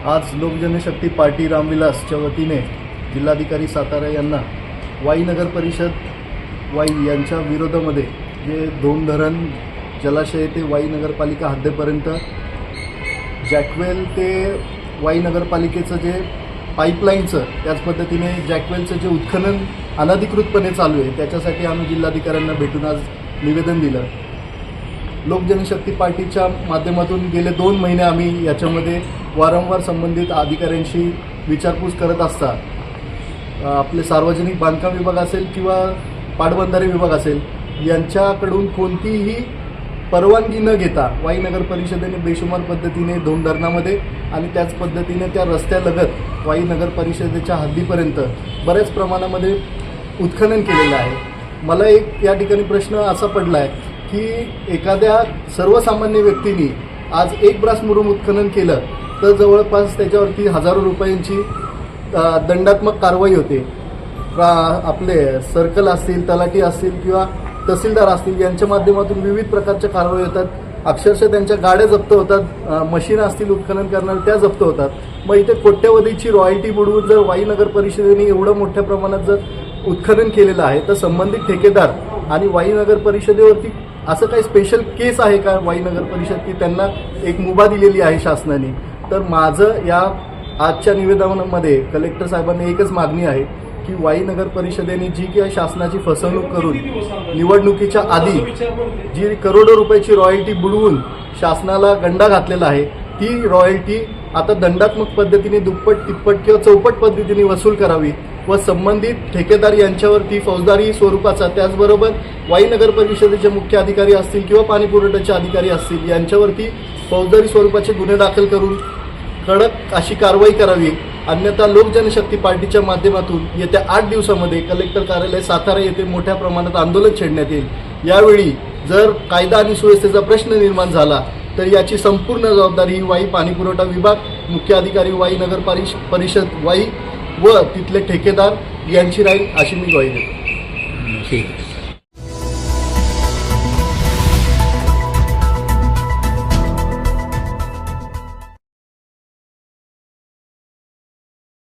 आज लोकजनशक्ती पार्टी रामविलासच्या वतीने जिल्हाधिकारी सातारा यांना वाई नगर परिषद वाई यांच्या विरोधामध्ये जे दोन धरण जलाशय ते वाई नगरपालिका हद्दीपर्यंत जॅकवेल ते वाई नगरपालिकेचं जे पाईपलाईनचं त्याच पद्धतीने जॅकवेलचं जे उत्खनन अनधिकृतपणे चालू आहे त्याच्यासाठी आम्ही जिल्हाधिकाऱ्यांना भेटून आज निवेदन दिलं। लोकजनशक्ती पार्टीच्या माध्यमातून गेले 2 महिने आम्ही याच्यामध्ये वारंवार संबंधित अधिकाऱ्यांशी विचारपूस करत असतात। आपले सार्वजनिक बांधकाम विभाग असेल किंवा पाटबंधारे विभाग असेल यांच्याकडून कोणतीही परवानगी न घेता वाई नगर परिषदेने बेशुमार पद्धतीने दोन धरणामध्ये आणि त्याच पद्धतीने त्या रस्त्यालगत वाई नगर परिषदेच्या हद्दीपर्यंत बऱ्याच प्रमाणामध्ये उत्खनन केलेलं आहे। मला एक या ठिकाणी प्रश्न असा पडला आहे की एखाद्या सर्वसामान्य व्यक्तीने आज एक ब्रासमुरुम उत्खनन केलं तर जवळपास त्याच्यावरती हजारो रुपयांची दंडात्मक कारवाई होते। आपले सर्कल असतील, तलाठी असतील किंवा तहसीलदार असतील यांच्या माध्यमातून विविध प्रकारच्या कारवाई होतात। अक्षरशः त्यांच्या गाड्या जप्त होतात, मशीन असतील उत्खनन करणाऱ्या त्या जप्त होतात। मग इथे कोट्यवधीची रॉयल्टी बुडवून जर वाई नगर परिषदेने एवढं मोठ्या प्रमाणात जर उत्खनन केलेलं आहे तर संबंधित ठेकेदार आणि वाई नगर परिषदेवरती असं काही स्पेशल केस आहे का वाई नगर परिषद की त्यांना एक मुभा दिलेली आहे शासनाने? तर माझं या आजच्या निवेदनामध्ये कलेक्टर साहेबांना एकच मागणी आहे की वाई नगर परिषदेने जी काही शासनाची फसवणूक करून निवडणुकीच्या आधी जी करोडो रुपयाची रॉयल्टी बुडवून शासनाला गंडा घातलेला आहे ती रॉयल्टी आता दंडात्मक पद्धतीने दुप्पट तिप्पट किंवा चौपट पद्धतीने वसूल करावी व संबंधित ठेकेदार यांच्यावरती फौजदारी स्वरूपाचा त्याचबरोबर वाई नगर परिषदेचे मुख्य अधिकारी असतील किंवा पाणी पुरवठ्याचे अधिकारी असतील यांच्यावरती फौजदारी स्वरूपाचे गुन्हे दाखल करून कडक अशी कारवाई करावी। अन्यथा लोकजनशक्ती पार्टीच्या माध्यमातून येत्या 8 दिवसामध्ये कलेक्टर कार्यालय सातारा येथे मोठ्या प्रमाणात आंदोलन छेडण्यात येईल। यावेळी जर कायदा आणि सुव्यवस्थेचा प्रश्न निर्माण झाला तर याची संपूर्ण जबाबदारी वाई पाणीपुरवठा विभाग, मुख्य अधिकारी वाई नगर परिषद वाई व तिथले ठेकेदार यांची राहील अशी मी ग्वाही देतो।